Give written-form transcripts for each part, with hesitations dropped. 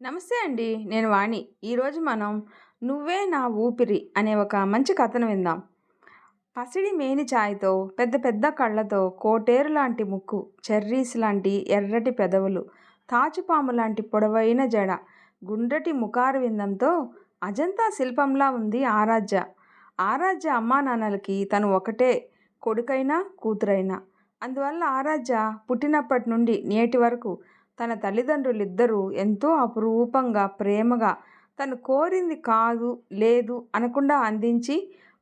నమస్తే అండి. నేను వాణి. ఈరోజు మనం 'నువ్వే నా ఊపిరి' అనే ఒక మంచి కథను విందాం. పసిడి మేని ఛాయతో, పెద్ద పెద్ద కళ్ళతో, కోటేరు లాంటి ముక్కు, చెర్రీస్ లాంటి ఎర్రటి పెదవులు, తాచుపాము లాంటి పొడవైన జడ, గుండ్రటి ముఖార విందంతో అజంతా శిల్పంలా ఉంది ఆరాధ్య. ఆరాధ్య అమ్మానాన్నలకి తను ఒకటే కొడుకైనా, కూతురైనా. అందువల్ల ఆరాధ్య పుట్టినప్పటి నుండి నేటి వరకు తన తల్లిదండ్రులిద్దరూ ఎంతో అపురూపంగా, ప్రేమగా తను కోరింది కాదు, లేదు అనకుండా అందించి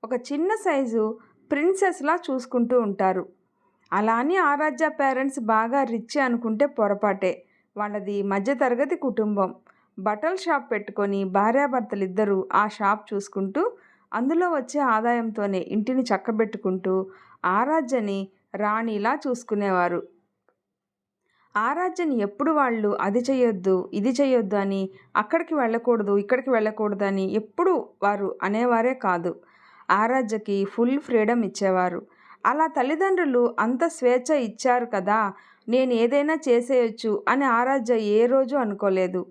ఒక చిన్న సైజు ప్రిన్సెస్లా చూసుకుంటూ ఉంటారు. అలా అని ఆరాధ్య పేరెంట్స్ బాగా రిచ్ అనుకుంటే పొరపాటే. వాళ్ళది మధ్యతరగతి కుటుంబం. బట్టల షాప్ పెట్టుకొని భార్యాభర్తలిద్దరూ ఆ షాప్ చూసుకుంటూ అందులో వచ్చే ఆదాయంతోనే ఇంటిని చక్కబెట్టుకుంటూ ఆరాధ్యని రాణిలా చూసుకునేవారు. ఆరాధ్యని ఎప్పుడు వాళ్ళు అది చెయ్యొద్దు, ఇది చెయ్యొద్దు అని, అక్కడికి వెళ్ళకూడదు, ఇక్కడికి వెళ్ళకూడదు అని ఎప్పుడు వారు అనేవారే కాదు. ఆరాధ్యకి ఫుల్ ఫ్రీడమ్ ఇచ్చేవారు. అలా తల్లిదండ్రులు అంత స్వేచ్ఛ ఇచ్చారు కదా, నేను ఏదైనా చేసేయొచ్చు అని ఆరాధ్య ఏ రోజు అనుకోలేదు.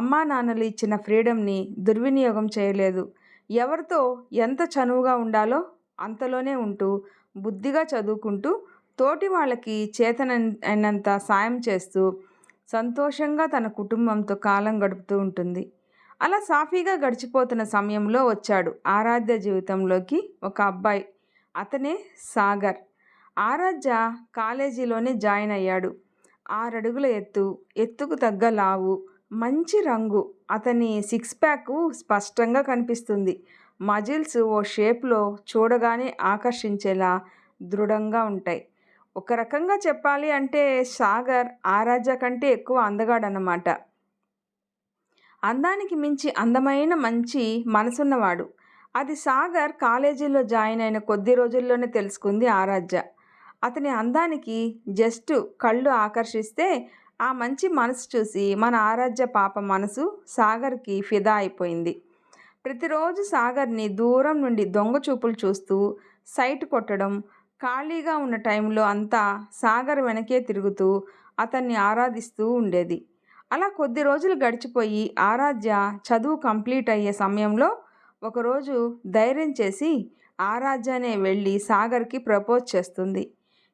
అమ్మా నాన్నలు ఇచ్చిన ఫ్రీడమ్ని దుర్వినియోగం చేయలేదు. ఎవరితో ఎంత చనువుగా ఉండాలో అంతలోనే ఉంటూ, బుద్ధిగా చదువుకుంటూ, తోటి వాళ్ళకి చేతనైనంత సాయం చేస్తూ సంతోషంగా తన కుటుంబంతో కాలం గడుపుతూ ఉంటుంది. అలా సాఫీగా గడిచిపోతున్న సమయంలో వచ్చాడు ఆరాధ్య జీవితంలోకి ఒక అబ్బాయి. అతనే సాగర్. ఆరాధ్య కాలేజీలోనే జాయిన్ అయ్యాడు. 6 అడుగుల ఎత్తు, ఎత్తుకు తగ్గ లావు, మంచి రంగు. అతని సిక్స్ ప్యాక్ స్పష్టంగా కనిపిస్తుంది. మజిల్స్ ఓ షేప్లో చూడగానే ఆకర్షించేలా దృఢంగా ఉంటాయి. ఒక రకంగా చెప్పాలి అంటే సాగర్ ఆరాధ్య కంటే ఎక్కువ అందగాడన్నమాట. అందానికి మించి అందమైన మంచి మనసున్నవాడు. అది సాగర్ కాలేజీలో జాయిన్ అయిన కొద్ది రోజుల్లోనే తెలుసుకుంది ఆరాధ్య. అతని అందానికి జస్ట్ కళ్ళు ఆకర్షిస్తే ఆ మంచి మనసు చూసి మన ఆరాధ్య పాప మనసు సాగర్కి ఫిదా అయిపోయింది. ప్రతిరోజు సాగర్ని దూరం నుండి దొంగ చూపులు చూస్తూ సైట్ కొట్టడం, ఖాళీగా ఉన్న టైంలో అంతా సాగర్ వెనకే తిరుగుతూ అతన్ని ఆరాధిస్తూ ఉండేది. అలా కొద్ది రోజులు గడిచిపోయి ఆరాధ్య చదువు కంప్లీట్ అయ్యే సమయంలో ఒకరోజు ధైర్యం చేసి ఆరాధ్యనే వెళ్ళి సాగర్కి ప్రపోజ్ చేస్తుంది.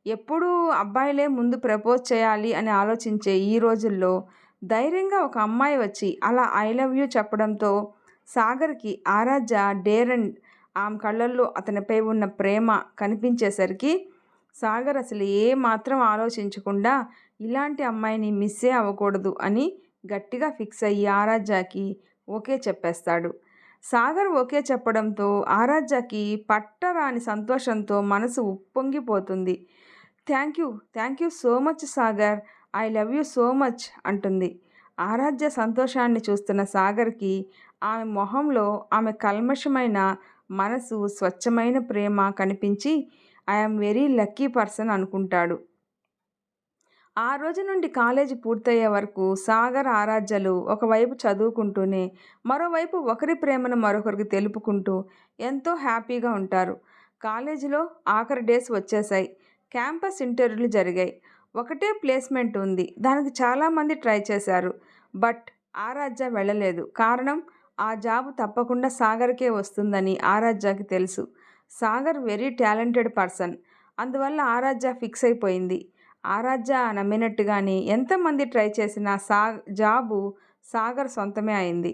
ఎప్పుడూ అబ్బాయిలే ముందు ప్రపోజ్ చేయాలి అని ఆలోచించే ఈ రోజుల్లో ధైర్యంగా ఒక అమ్మాయి వచ్చి అలా ఐ లవ్ యూ చెప్పడంతో సాగర్కి ఆరాధ్య డేర్ అండ్ ఆమె కళ్ళల్లో అతనిపై ఉన్న ప్రేమ కనిపించేసరికి సాగర్ అసలు ఏ మాత్రం ఆలోచించకుండా ఇలాంటి అమ్మాయిని మిస్సే అవ్వకూడదు అని గట్టిగా ఫిక్స్ అయ్యి ఆరాధ్యకి ఓకే చెప్పేస్తాడు. సాగర్ ఓకే చెప్పడంతో ఆరాధ్యకి పట్టరాని సంతోషంతో మనసు ఉప్పొంగిపోతుంది. Thank you so much Sagar, I love you so much అంటుంది. ఆరాధ్య సంతోషాన్ని చూస్తున్న సాగర్కి ఆమె మొహంలో ఆమె కల్మషమైన మనసు, స్వచ్ఛమైన ప్రేమ కనిపించి ఐఎమ్ వెరీ లక్కీ పర్సన్ అనుకుంటాడు. ఆ రోజు నుండి కాలేజీ పూర్తయ్యే వరకు సాగర్ ఆరాధ్యలు ఒకవైపు చదువుకుంటూనే మరోవైపు ఒకరి ప్రేమను మరొకరికి తెలుపుకుంటూ ఎంతో హ్యాపీగా ఉంటారు. కాలేజీలో ఆఖరి డేస్ వచ్చేసాయి. క్యాంపస్ ఇంటర్వ్యూలు జరిగాయి. ఒకటే ప్లేస్మెంట్ ఉంది. దానికి చాలామంది ట్రై చేశారు. బట్ ఆరాధ్య వెళ్ళలేదు. కారణం, ఆ జాబ్ తప్పకుండా సాగర్కే వస్తుందని ఆరాధ్యకి తెలుసు. Sagar very talented person. అందువల్ల ఆరాధ్య ఫిక్స్ అయిపోయింది. ఆరాధ్య నమ్మినట్టుగానే ఎంతమంది ట్రై చేసినా జాబు సాగర్ సొంతమే అయింది.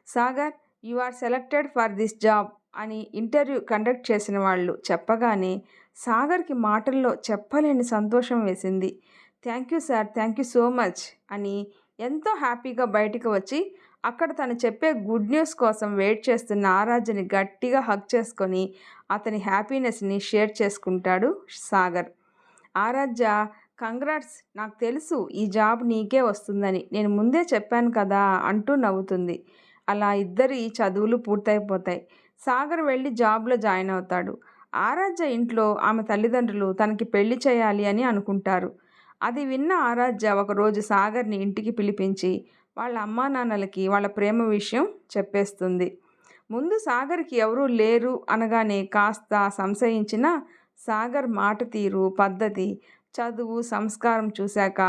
Sagar, you are selected for this job అని ఇంటర్వ్యూ కండక్ట్ చేసిన వాళ్ళు చెప్పగానే సాగర్కి మాటల్లో చెప్పలేని సంతోషం వేసింది. Thank you sir, thank you so much అని ఎంతో హ్యాపీగా బయటికి వచ్చి అక్కడ తను చెప్పే గుడ్ న్యూస్ కోసం వెయిట్ చేస్తున్న ఆరాధ్యని గట్టిగా హగ్ చేసుకొని అతని హ్యాపీనెస్ని షేర్ చేసుకుంటాడు సాగర్. ఆరాధ్య, కంగ్రాట్స్, నాకు తెలుసు ఈ జాబ్ నీకే వస్తుందని, నేను ముందే చెప్పాను కదా అంటూ నవ్వుతుంది. అలా ఇద్దరి చదువులు పూర్తయిపోతాయి. సాగర్ వెళ్ళి జాబ్లో జాయిన్ అవుతాడు. ఆరాధ్య ఇంట్లో ఆమె తల్లిదండ్రులు తనకి పెళ్లి చేయాలి అని అనుకుంటారు. అది విన్న ఆరాధ్య ఒకరోజు సాగర్ని ఇంటికి పిలిపించి వాళ్ళ అమ్మా నాన్నలకి వాళ్ళ ప్రేమ విషయం చెప్పేస్తుంది. ముందు సాగర్కి ఎవరూ లేరు అనగానే కాస్త సంశయించిన సాగర్ మాట తీరు, పద్ధతి, చదువు, సంస్కారం చూశాక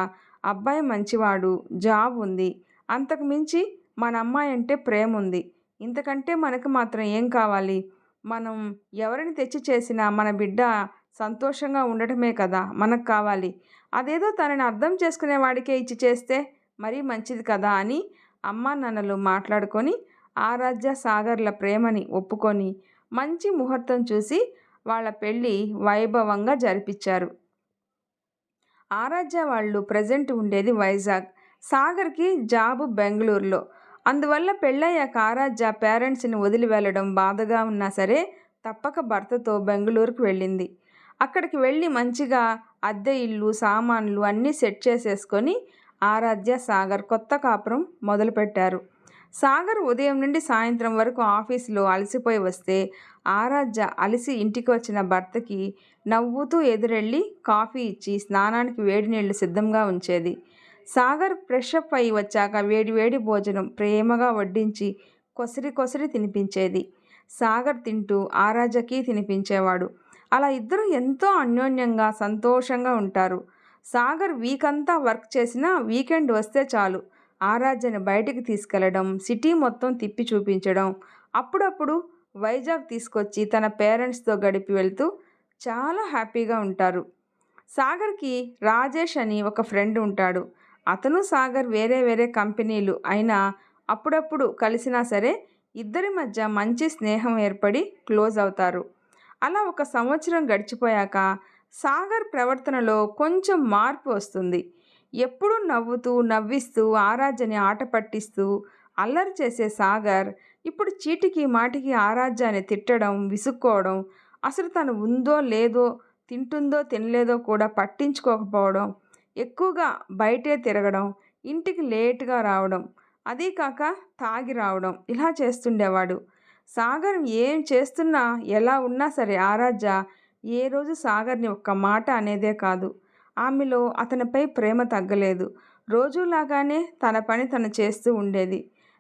అబ్బాయి మంచివాడు, జాబ్ ఉంది, అంతకు మించి మన అమ్మాయి అంటే ప్రేమ ఉంది. ఇంతకంటే మనకు మాత్రం ఏం కావాలి? మనం ఎవరిని తెచ్చి చేసినా మన బిడ్డ సంతోషంగా ఉండటమే కదా మనకు కావాలి. అదేదో తనని అర్థం చేసుకునే వాడికే ఇచ్చి చేస్తే మరీ మంచిది కదా అని అమ్మానాన్నలు మాట్లాడుకొని ఆరాధ్య సాగర్ల ప్రేమని ఒప్పుకొని మంచి ముహూర్తం చూసి వాళ్ళ పెళ్ళి వైభవంగా జరిపించారు. ఆరాధ్య వాళ్ళు ప్రెజెంట్ ఉండేది వైజాగ్. సాగర్కి జాబు బెంగళూరులో. అందువల్ల పెళ్ళయ్యాక ఆరాధ్య పేరెంట్స్ని వదిలి వెళ్ళడం బాధగా ఉన్నా సరే తప్పక భర్తతో బెంగళూరుకు వెళ్ళింది. అక్కడికి వెళ్ళి మంచిగా అద్దె ఇల్లు సామాన్లు అన్నీ సెట్ చేసేసుకొని ఆరాధ్య సాగర్ కొత్త కాపురం మొదలుపెట్టారు. సాగర్ ఉదయం నుండి సాయంత్రం వరకు ఆఫీసులో అలసిపోయి వస్తే ఆరాధ్య అలసి ఇంటికి వచ్చిన భర్తకి నవ్వుతూ ఎదురెళ్ళి కాఫీ ఇచ్చి స్నానానికి వేడి నీళ్లు సిద్ధంగా ఉంచేది. సాగర్ ఫ్రెషప్ అయి వచ్చాక వేడివేడి భోజనం ప్రేమగా వడ్డించి కొసరి కొసరి తినిపించేది. సాగర్ తింటూ ఆరాధ్యకి తినిపించేవాడు. అలా ఇద్దరు ఎంతో అన్యోన్యంగా సంతోషంగా ఉంటారు. సాగర్ వీకంతా వర్క్ చేసినా వీకెండ్ వస్తే చాలు ఆరాధ్యని బయటికి తీసుకెళ్లడం, సిటీ మొత్తం తిప్పి చూపించడం, అప్పుడప్పుడు వైజాగ్ తీసుకొచ్చి తన పేరెంట్స్తో గడిపి వెళ్తూ చాలా హ్యాపీగా ఉంటారు. సాగర్కి రాజేష్ అని ఒక ఫ్రెండ్ ఉంటాడు. అతను సాగర్ వేరే వేరే కంపెనీలు అయినా అప్పుడప్పుడు కలిసినా సరే ఇద్దరి మధ్య మంచి స్నేహం ఏర్పడి క్లోజ్ అవుతారు. అలా 1 సంవత్సరం గడిచిపోయాక సాగర్ ప్రవర్తనలో కొంచెం మార్పు వస్తుంది. ఎప్పుడూ నవ్వుతూ నవ్విస్తూ ఆరాధ్యని ఆట పట్టిస్తూ అల్లరి చేసే సాగర్ ఇప్పుడు చీటికి మాటికి ఆరాధ్యాన్ని తిట్టడం, విసుక్కోవడం, అసలు తను ఉందో లేదో తింటుందో తినలేదో కూడా పట్టించుకోకపోవడం, ఎక్కువగా బయటే తిరగడం, ఇంటికి లేటుగా రావడం, అదీ కాక తాగి రావడం ఇలా చేస్తుండేవాడు. సాగర్ ఏం చేస్తున్నా ఎలా ఉన్నా సరే ఆరాధ్య ఏ రోజు సాగర్ని ఒక్క మాట అనేదే కాదు. ఆమెలో అతనిపై ప్రేమ తగ్గలేదు. రోజులాగానే తన పని తను చేస్తూ ఉండేది.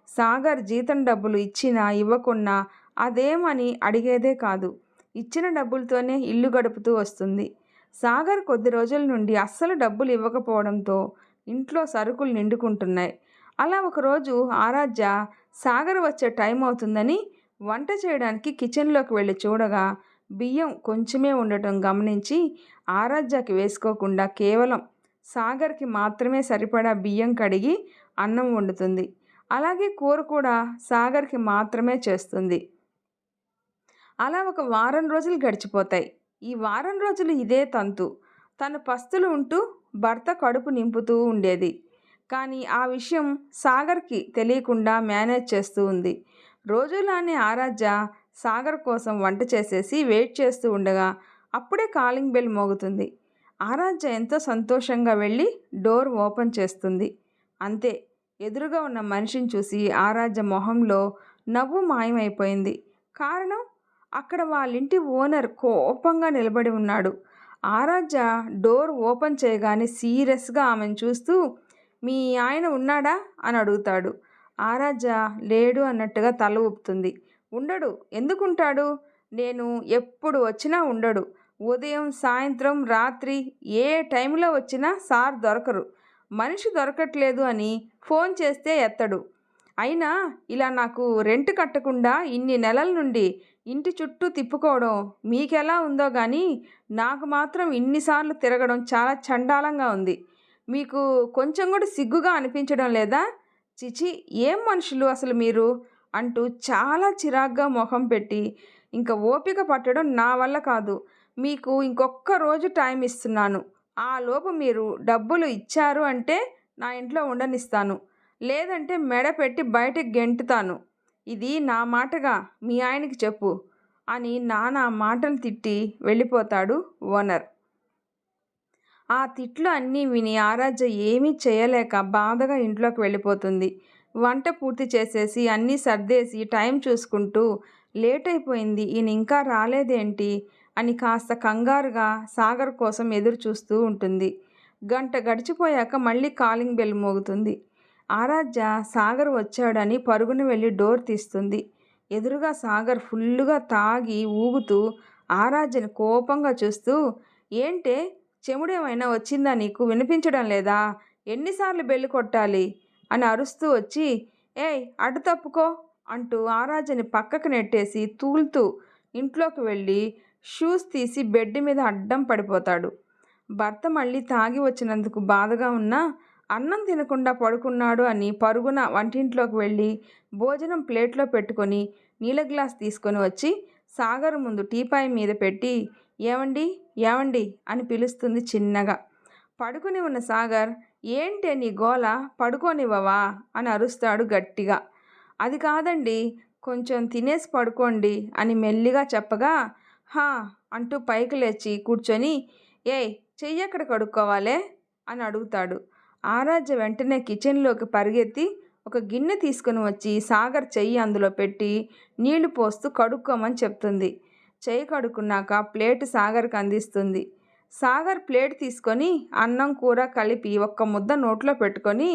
సాగర్ జీతం డబ్బులు ఇచ్చినా ఇవ్వకున్నా అదేమని అడిగేదే కాదు. ఇచ్చిన డబ్బులతోనే ఇల్లు గడుపుతూ వస్తుంది. సాగర్ కొద్ది రోజుల నుండి అస్సలు డబ్బులు ఇవ్వకపోవడంతో ఇంట్లో సరుకులు నిండుకుంటున్నాయి. అలా ఒకరోజు ఆరాధ్య సాగర్ వచ్చే టైం అవుతుందని వంట చేయడానికి కిచెన్లోకి వెళ్ళి చూడగా బియ్యం కొంచెమే ఉండటం గమనించి ఆరాధ్యకి వేసుకోకుండా కేవలం సాగర్కి మాత్రమే సరిపడా బియ్యం కడిగి అన్నం వండుతుంది. అలాగే కూర కూడా సాగర్కి మాత్రమే చేస్తుంది. అలా 1 వారం రోజులు గడిచిపోతాయి. ఈ వారం రోజులు ఇదే తంతు. తను పస్తులు ఉంటూ భర్త కడుపు నింపుతూ ఉండేది. కానీ ఆ విషయం సాగర్కి తెలియకుండా మేనేజ్ చేస్తూ ఉంది. రోజులానే ఆరాధ్య సాగర్ కోసం వంట చేసేసి వెయిట్ చేస్తూ ఉండగా అప్పుడే కాలింగ్ బెల్ మోగుతుంది. ఆరాధ్య ఎంతో సంతోషంగా వెళ్ళి డోర్ ఓపెన్ చేస్తుంది. అంతే, ఎదురుగా ఉన్న మనిషిని చూసి ఆరాధ్య మొహంలో నవ్వు మాయమైపోయింది. కారణం, అక్కడ వాళ్ళింటి ఓనర్ కోపంగా నిలబడి ఉన్నాడు. ఆరాధ్య డోర్ ఓపెన్ చేయగానే సీరియస్గా ఆమెను చూస్తూ, మీ ఆయన ఉన్నాడా అని అడుగుతాడు. ఆరాధ్య లేడు అన్నట్టుగా తల ఊపుతుంది. ఉండడు, ఎందుకుంటాడు? నేను ఎప్పుడు వచ్చినా ఉండడు. ఉదయం సాయంత్రం రాత్రి ఏ టైంలో వచ్చినా సార్ దొరకరు. మనిషి దొరకట్లేదు అని ఫోన్ చేస్తే ఎత్తడు. అయినా ఇలా నాకు రెంట్ కట్టకుండా ఇన్ని నెలల నుండి ఇంటి చుట్టూ తిప్పుకోవడం మీకెలా ఉందో కానీ నాకు మాత్రం ఇన్నిసార్లు తిరగడం చాలా చండాలంగా ఉంది. మీకు కొంచెం కూడా సిగ్గుగా అనిపించడం లేదా? చిచి, ఏం మనుషులు అసలు మీరు అంటూ చాలా చిరాగ్గా మొహం పెట్టి, ఇంక ఓపిక పట్టడం నా వల్ల కాదు, మీకు ఇంకొక్క రోజు టైం ఇస్తున్నాను, ఆ లోపు మీరు డబ్బులు ఇచ్చారు అంటే నా ఇంట్లో ఉండనిస్తాను, లేదంటే మెడ పెట్టి బయటకు గెంటుతాను, ఇది నా మాటగా మీ ఆయనకి చెప్పు అని నానా మాటలు తిట్టి వెళ్ళిపోతాడు ఓనర్. ఆ తిట్లు అన్నీ విని ఆరాధ్య ఏమీ చేయలేక బాధగా ఇంట్లోకి వెళ్ళిపోతుంది. వంట పూర్తి చేసేసి అన్నీ సర్దేసి టైం చూసుకుంటూ లేట్ అయిపోయింది, ఈయన ఇంకా రాలేదేంటి అని కాస్త కంగారుగా సాగర్ కోసం ఎదురు చూస్తూ ఉంటుంది. గంట గడిచిపోయాక మళ్ళీ కాలింగ్ బెల్ మోగుతుంది. ఆరాధ్య సాగర్ వచ్చాడని పరుగున వెళ్ళి డోర్ తీస్తుంది. ఎదురుగా సాగర్ ఫుల్లుగా తాగి ఊగుతూ ఆరాధ్యని కోపంగా చూస్తూ, ఏంటే, చెముడేమైనా వచ్చిందా నీకు? వినిపించడం లేదా? ఎన్నిసార్లు బెల్లు కొట్టాలి అని అరుస్తూ వచ్చి, ఏయ్ అటు తప్పుకో అంటూ ఆరాధ్యని పక్కకు నెట్టేసి తూలుతూ ఇంట్లోకి వెళ్ళి షూస్ తీసి బెడ్ మీద అడ్డం పడిపోతాడు. భర్త మళ్ళీ తాగి వచ్చినందుకు బాధగా ఉన్నా అన్నం తినకుండా పడుకున్నాడు అని పరుగున వంటింట్లోకి వెళ్ళి భోజనం ప్లేట్లో పెట్టుకొని నీళ్ళ గ్లాస్ తీసుకొని వచ్చి సాగర్ ముందు టీపాయ్ మీద పెట్టి ఏవండి ఏవండి అని పిలుస్తుంది చిన్నగా. పడుకుని ఉన్న సాగర్ ఏంటే నీ గోల, పడుకోనివ్వవా అని అరుస్తాడు గట్టిగా. అది కాదండి, కొంచెం తినేసి పడుకోండి అని మెల్లిగా చెప్పగా హా అంటూ పైకి లేచి కూర్చొని ఏయ్ చెయ్యెక్కడ కడుక్కోవాలే అని అడుగుతాడు. ఆరాధ్య వెంటనే కిచెన్లోకి పరిగెత్తి ఒక గిన్నె తీసుకుని వచ్చి సాగర్ చెయ్యి అందులో పెట్టి నీళ్లు పోస్తూ కడుక్కోమని చెప్తుంది. చెయ్యి కడుక్కున్నాక ప్లేట్ సాగర్కి అందిస్తుంది. సాగర్ ప్లేట్ తీసుకొని అన్నం కూర కలిపి ఒక్క ముద్ద నోట్లో పెట్టుకొని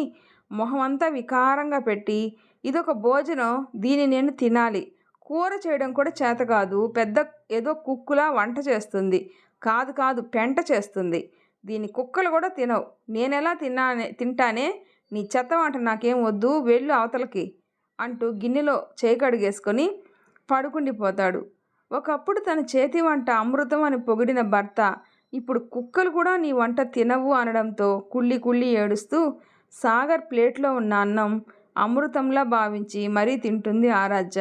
మొహమంతా వికారంగా పెట్టి ఇదొక భోజనం, దీన్ని నేను తినాలి, కూర చేయడం కూడా చేత కాదు, పెద్ద ఏదో కుక్కులా వంట చేస్తుంది, కాదు కాదు పెంట చేస్తుంది, దీని కుక్కలు కూడా తినవు, నేనెలా తింటానే, నీ చెత్త వంట నాకేం వద్దు, వెళ్ళు అవతలకి అంటూ గిన్నెలో చేయి కడిగేసుకొని పడుకుండిపోతాడు. ఒకప్పుడు తన చేతి వంట అమృతం అని పొగిడిన భర్త ఇప్పుడు కుక్కలు కూడా నీ వంట తినవు అనడంతో కుళ్ళి కుళ్ళి ఏడుస్తూ సాగర్ ప్లేట్లో ఉన్న అన్నం అమృతంలా భావించి మరీ తింటుంది ఆరాధ్య.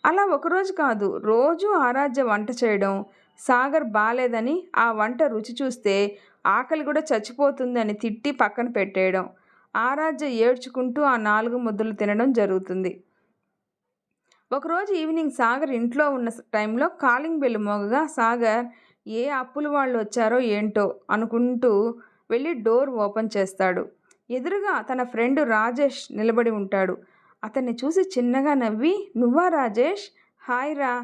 అలా ఒకరోజు కాదు, రోజు ఆరాధ్య వంట చేయడం, సాగర్ బాలేదని ఆ వంట రుచి చూస్తే ఆకలి కూడా చచ్చిపోతుంది అని తిట్టి పక్కన పెట్టేయడం, ఆరాధ్య ఏడ్చుకుంటూ ఆ 4 ముద్దలు తినడం జరుగుతుంది. ఒకరోజు ఈవినింగ్ సాగర్ ఇంట్లో ఉన్న టైంలో కాలింగ్ బెల్ మోగగా సాగర్ ఏ అప్పుల వాళ్ళు వచ్చారో ఏంటో అనుకుంటూ వెళ్ళి డోర్ ఓపెన్ చేస్తాడు. ఎదురుగా తన ఫ్రెండ్ రాజేష్ నిలబడి ఉంటాడు. అతన్ని చూసి చిన్నగా నవ్వి నువ్వా రాజేష్, హాయ్ రా,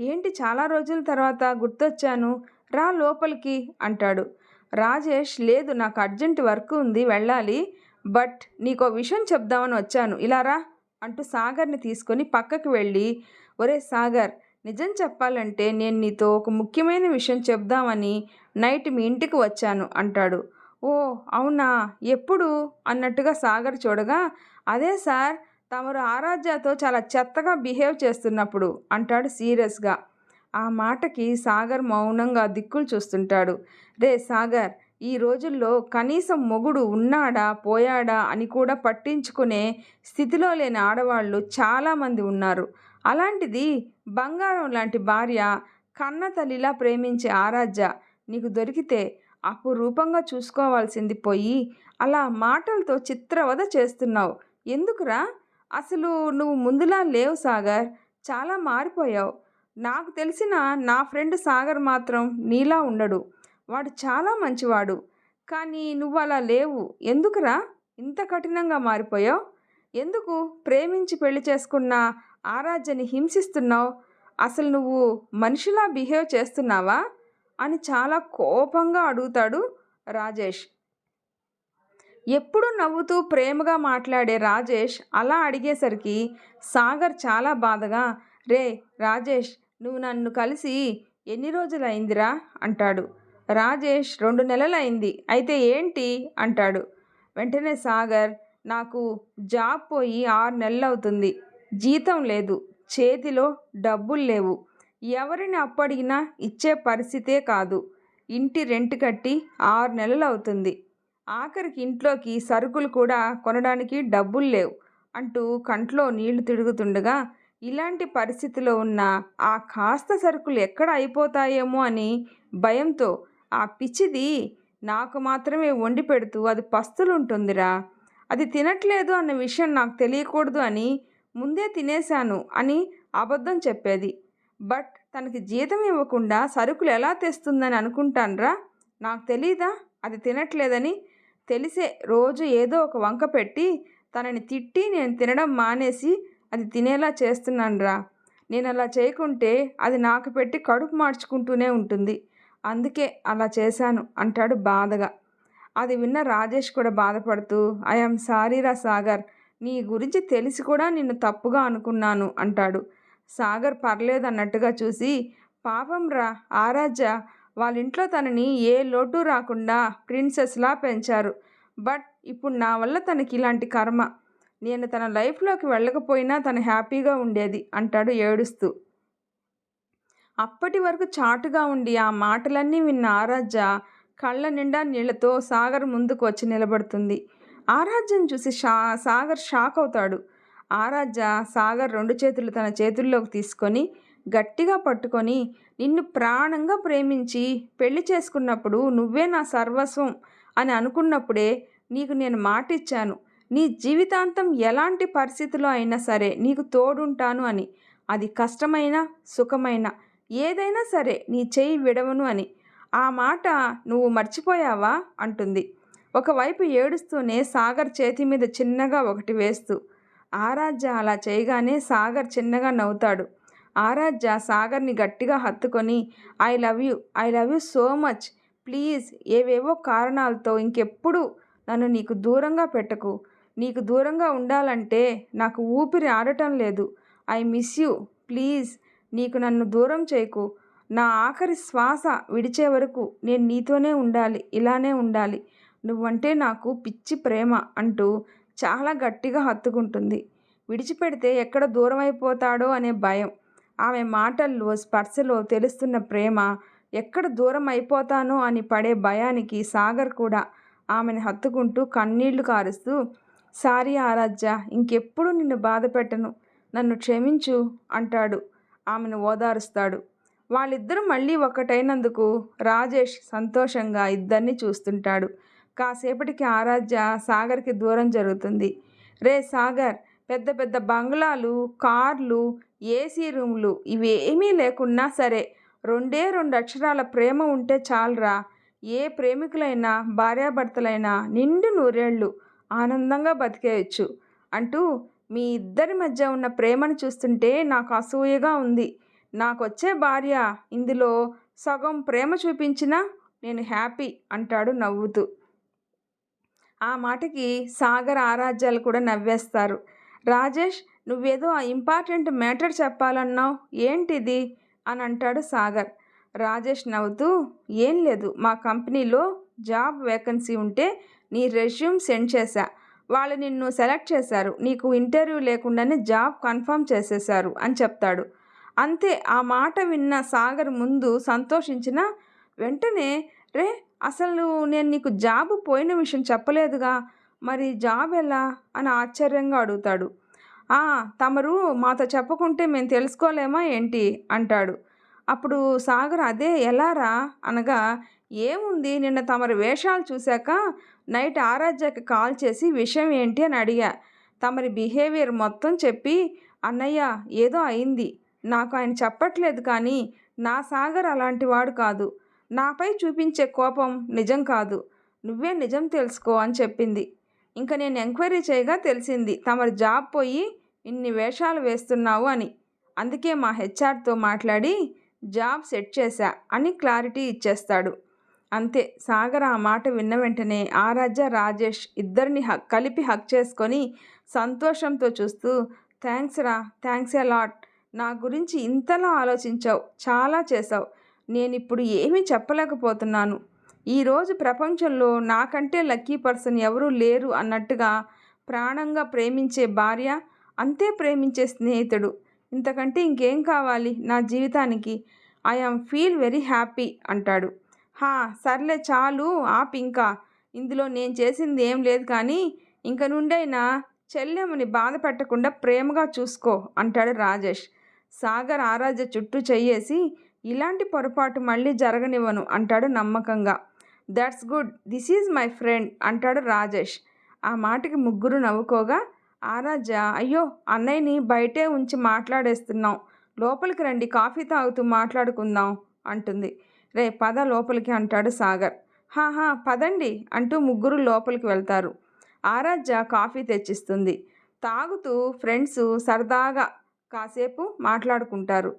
ఏంటి చాలా రోజుల తర్వాత గుర్తొచ్చాను, రా లోపలికి అంటాడు. రాజేష్ లేదు, నాకు అర్జెంట్ వర్క్ ఉంది, వెళ్ళాలి, బట్ నీకో విషయం చెప్దామని వచ్చాను, ఇలా రా అంటూ సాగర్ని తీసుకొని పక్కకి వెళ్ళి ఒరే సాగర్, నిజం చెప్పాలంటే నేను నీతో ఒక ముఖ్యమైన విషయం చెప్దామని నైట్ మీ ఇంటికి వచ్చాను అంటాడు. ఓ అవునా, ఎప్పుడు అన్నట్టుగా సాగర్ చూడగా అదే సార్, తమరు ఆరాధ్యతో చాలా చెత్తగా బిహేవ్ చేస్తున్నప్పుడు అంటాడు సీరియస్గా. ఆ మాటకి సాగర్ మౌనంగా దిక్కులు చూస్తుంటాడు. రే సాగర్, ఈ రోజుల్లో కనీసం మొగుడు ఉన్నాడా పోయాడా అని కూడా పట్టించుకునే స్థితిలో లేని ఆడవాళ్ళు చాలామంది ఉన్నారు. అలాంటిది బంగారం లాంటి భార్య, కన్న తల్లిలా ప్రేమించే ఆరాధ్య నీకు దొరికితే అపురూపంగా చూసుకోవాల్సింది పోయి అలా మాటలతో చిత్రవద చేస్తున్నావు, ఎందుకురా? అసలు నువ్వు ముందులా లేవు సాగర్, చాలా మారిపోయావు. నాకు తెలిసిన నా ఫ్రెండ్ సాగర్ మాత్రం నీలా ఉండడు, వాడు చాలా మంచివాడు, కానీ నువ్వు అలా లేవు, ఎందుకురా ఇంత కఠినంగా మారిపోయావు? ఎందుకు ప్రేమించి పెళ్లి చేసుకున్న ఆరాధ్యని హింసిస్తున్నావు? అసలు నువ్వు మనిషిలా బిహేవ్ చేస్తున్నావా అని చాలా కోపంగా అడుగుతాడు రాజేష్. ఎప్పుడూ నవ్వుతూ ప్రేమగా మాట్లాడే రాజేష్ అలా అడిగేసరికి సాగర్ చాలా బాధగా రే రాజేష్, నువ్వు నన్ను కలిసి ఎన్ని రోజులైందిరా అంటాడు. రాజేష్ 2 నెలలైంది, అయితే ఏంటి అంటాడు. వెంటనే సాగర్ నాకు జాబ్ పోయి 6 నెలలవుతుంది, జీతం లేదు, చేతిలో డబ్బులు లేవు, ఎవరిని అప్పడిగినా ఇచ్చే పరిస్థితే కాదు, ఇంటి రెంట్ కట్టి 6 నెలలు అవుతుంది, ఆఖరికి ఇంట్లోకి సరుకులు కూడా కొనడానికి డబ్బులు లేవు అంటూ కంట్లో నీళ్లు తిరుగుతుండగా ఇలాంటి పరిస్థితిలో ఉన్న ఆ కాస్త సరుకులు ఎక్కడ అయిపోతాయేమో అని భయంతో ఆ పిచ్చిది నాకు మాత్రమే వండి పెడుతూ అది పస్తులుంటుందిరా, అది తినట్లేదు అన్న విషయం నాకు తెలియకూడదు అని ముందే తినేశాను అని అబద్ధం చెప్పేది. బట్ తనకి జీతం ఇవ్వకుండా సరుకులు ఎలా తెస్తుందని అనుకుంటాన్రా? నాకు తెలీదా అది తినట్లేదని? తెలిసే రోజు ఏదో ఒక వంక పెట్టి తనని తిట్టి నేను తినడం మానేసి అది తినేలా చేస్తున్నానురా. నేను అలా చేయకుంటే అది నాకు పెట్టి కడుపు మార్చుకుంటూనే ఉంటుంది, అందుకే అలా చేశాను అంటాడు బాధగా. అది విన్న రాజేష్ కూడా బాధపడుతూ ఐఎమ్ సారీరా సాగర్, నీ గురించి తెలిసి కూడా నిన్ను తప్పుగా అనుకున్నాను అంటాడు. సాగర్ పర్లేదన్నట్టుగా చూసి పాపం రా ఆరాధ్య, వాళ్ళ ఇంట్లో తనని ఏ లోటు రాకుండా ప్రిన్సెస్లా పెంచారు, బట్ ఇప్పుడు నా వల్ల తనకి ఇలాంటి కర్మ, నేను తన లైఫ్లోకి వెళ్ళకపోయినా తను హ్యాపీగా ఉండేది అంటాడు ఏడుస్తూ. అప్పటి వరకు చాటుగా ఉండి ఆ మాటలన్నీ విన్న ఆరాధ్య కళ్ళ నిండా నీళ్లతో సాగర్ ముందుకు వచ్చి నిలబడుతుంది. ఆరాధ్యను చూసి సాగర్ షాక్ అవుతాడు. ఆరాధ్య సాగర్ 2 చేతులు తన చేతుల్లోకి తీసుకొని గట్టిగా పట్టుకొని, నిన్ను ప్రాణంగా ప్రేమించి పెళ్లి చేసుకున్నప్పుడు నువ్వే నా సర్వస్వం అని అనుకున్నప్పుడే నీకు నేను మాటిచ్చాను, నీ జీవితాంతం ఎలాంటి పరిస్థితిలో అయినా సరే నీకు తోడుంటాను అని. అది కష్టమైనా సుఖమైనా ఏదైనా సరే నీ చెయ్యి విడవను అని. ఆ మాట నువ్వు మర్చిపోయావా అంటుంది. ఒకవైపు ఏడుస్తూనే సాగర్ చేతి మీద చిన్నగా ఒకటి వేస్తూ. ఆరాధ్య అలా చేయగానే సాగర్ చిన్నగా నవ్వుతాడు. ఆరాధ్య సాగర్ని గట్టిగా హత్తుకొని, I love you so much, please ఏవేవో కారణాలతో ఇంకెప్పుడు నన్ను నీకు దూరంగా పెట్టకు. నీకు దూరంగా ఉండాలంటే నాకు ఊపిరి ఆడటం లేదు. ఐ మిస్ యూ, ప్లీజ్ నీకు నన్ను దూరం చేయకు. నా ఆఖరి శ్వాస విడిచే వరకు నేను నీతోనే ఉండాలి, ఇలానే ఉండాలి. నువ్వంటే నాకు పిచ్చి ప్రేమ అంటూ చాలా గట్టిగా హత్తుకుంటుంది. విడిచిపెడితే ఎక్కడ దూరం అయిపోతాడో అనే భయం, ఆమె మాటల్లో స్పర్శలో తెలుస్తున్న ప్రేమ, ఎక్కడ దూరం అయిపోతానో అని పడే భయానికి సాగర్ కూడా ఆమెను హత్తుకుంటూ కన్నీళ్లు కారుస్తూ, సారీ ఆరాధ్య, ఇంకెప్పుడు నిన్ను బాధ పెట్టను, నన్ను క్షమించు అంటాడు. ఆమెను ఓదారుస్తాడు. వాళ్ళిద్దరూ మళ్ళీ ఒక్కటైనందుకు రాజేష్ సంతోషంగా ఇద్దరిని చూస్తుంటాడు. కాసేపటికి ఆరాధ్య సాగర్కి దూరం జరుగుతుంది. రే సాగర్, పెద్ద పెద్ద బంగ్లాలు, కార్లు, ఏసీ రూములు ఇవేమీ లేకున్నా సరే 2 అక్షరాల ప్రేమ ఉంటే చాలరా. ఏ ప్రేమికులైనా భార్యాభర్తలైనా నిండు నూరేళ్ళు ఆనందంగా బతికేయచ్చు అంటూ, మీ ఇద్దరి మధ్య ఉన్న ప్రేమను చూస్తుంటే నాకు అసూయగా ఉంది. నాకొచ్చే భార్య ఇందులో సగం ప్రేమ చూపించినా నేను హ్యాపీ అంటాడు నవ్వుతూ. ఆ మాటకి సాగర్ ఆరాధ్యాలు కూడా నవ్వేస్తారు. రాజేష్, నువ్వేదో ఇంపార్టెంట్ మ్యాటర్ చెప్పాలన్నావు, ఏంటిది అని అంటాడు సాగర్. రాజేష్ నవ్వుతూ, ఏం లేదు, మా కంపెనీలో జాబ్ వేకెన్సీ ఉంటే నీ రెజ్యూమ్ సెండ్ చేశా. వాళ్ళు నిన్ను సెలెక్ట్ చేశారు. నీకు ఇంటర్వ్యూ లేకుండానే జాబ్ కన్ఫర్మ్ చేసేశారు అని చెప్తాడు. అంతే. ఆ మాట విన్న సాగర్ ముందు సంతోషించిన వెంటనే, రే అసలు నేను నీకు జాబ్ పోయిన విషయం చెప్పలేదుగా, మరి జాబ్ ఎలా అని ఆశ్చర్యంగా అడుగుతాడు. తమరు మాతో చెప్పకుంటే మేము తెలుసుకోలేమా ఏంటి అంటాడు. అప్పుడు సాగర్ అదే ఎలారా అనగా, ఏముంది, నిన్న తమరి వేషాలు చూశాక నైట్ ఆరాధ్యకి కాల్ చేసి విషయం ఏంటి అని అడిగా. తమరి బిహేవియర్ మొత్తం చెప్పి, అన్నయ్య ఏదో అయింది, నాకు ఆయన చెప్పట్లేదు కానీ నా సాగర్ అలాంటి వాడు కాదు, నాపై చూపించే కోపం నిజం కాదు, నువ్వే నిజం తెలుసుకో అని చెప్పింది. ఇంకా నేను ఎంక్వైరీ చేయగా తెలిసింది తమరి జాబ్ పోయి ఇన్ని వేషాలు వేస్తున్నావు అని. అందుకే మా హెచ్ఆర్తో మాట్లాడి జాబ్ సెట్ చేశా అని క్లారిటీ ఇచ్చేస్తాడు. అంతే. సాగర్ ఆ మాట విన్న వెంటనే ఆరాధ్య రాజేష్ ఇద్దరిని కలిపి హక్ చేసుకొని సంతోషంతో చూస్తూ, థ్యాంక్స్ రా, థ్యాంక్స్ ఎ లాట్, నా గురించి ఇంతలా ఆలోచించావు, చాలా చేసావు, నేనిప్పుడు ఏమీ చెప్పలేకపోతున్నాను. ఈరోజు ప్రపంచంలో నాకంటే లక్కీ పర్సన్ ఎవరూ లేరు అన్నట్టుగా ప్రాణంగా ప్రేమించే భార్య, అంతే ప్రేమించే స్నేహితుడు, ఇంతకంటే ఇంకేం కావాలి నా జీవితానికి. I am feel very happy అంటాడు. సర్లే చాలు ఆపు, ఇంకా ఇందులో నేను చేసింది ఏం లేదు కానీ ఇంక నుండైనా చెల్లెమ్మని బాధ పెట్టకుండా ప్రేమగా చూసుకో అంటాడు రాజేష్. సాగర్ ఆరాధ్య చుట్టూ చెయ్యేసి, ఇలాంటి పొరపాటు మళ్ళీ జరగనివ్వను అంటాడు నమ్మకంగా. That's good, this is my friend అంటాడు రాజేష్. ఆ మాటకి ముగ్గురు నవ్వుకోగా ఆరాధ్య, అయ్యో అన్నయ్యని బయటే ఉంచి మాట్లాడేస్తున్నాం, లోపలికి రండి, కాఫీ తాగుతూ మాట్లాడుకుందాం అంటుంది. రే పద లోపలికి అంటాడు సాగర్. పదండి అంటూ ముగ్గురు లోపలికి వెళ్తారు. ఆరాధ్య కాఫీ తెచ్చిస్తుంది. తాగుతూ ఫ్రెండ్స్ సరదాగా కాసేపు మాట్లాడుకుంటారు.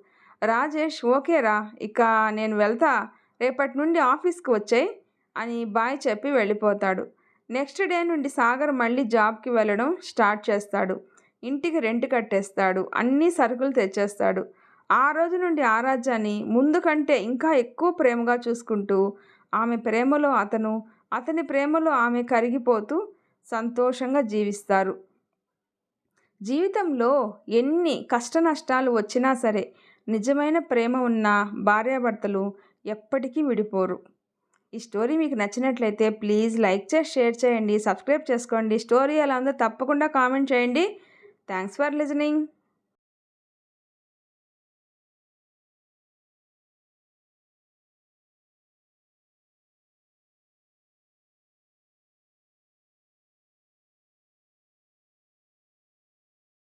రాజేష్, ఓకేరా, ఇక నేను వెళ్తా, రేపటి నుండి ఆఫీస్కి వచ్చాయి అని బాయ్ చెప్పి వెళ్ళిపోతాడు. నెక్స్ట్ డే నుండి సాగర్ మళ్ళీ జాబ్కి వెళ్ళడం స్టార్ట్ చేస్తాడు. ఇంటికి రెంట్ కట్టేస్తాడు, అన్ని సరుకులు తెచ్చేస్తాడు. ఆ రోజు నుండి ఆరాధ్యాని ముందు కంటే ఇంకా ఎక్కువ ప్రేమగా చూసుకుంటూ, ఆమె ప్రేమలో అతను, అతని ప్రేమలో ఆమె కరిగిపోతూ సంతోషంగా జీవిస్తారు. జీవితంలో ఎన్ని కష్ట నష్టాలు వచ్చినా సరే నిజమైన ప్రేమ ఉన్న భార్యాభర్తలు ఎప్పటికీ విడిపోరు. ఈ స్టోరీ మీకు నచ్చినట్లయితే ప్లీజ్ లైక్ చేసి షేర్ చేయండి, సబ్స్క్రైబ్ చేసుకోండి. స్టోరీ ఎలా ఉందో తప్పకుండా కామెంట్ చేయండి. Thanks for listening.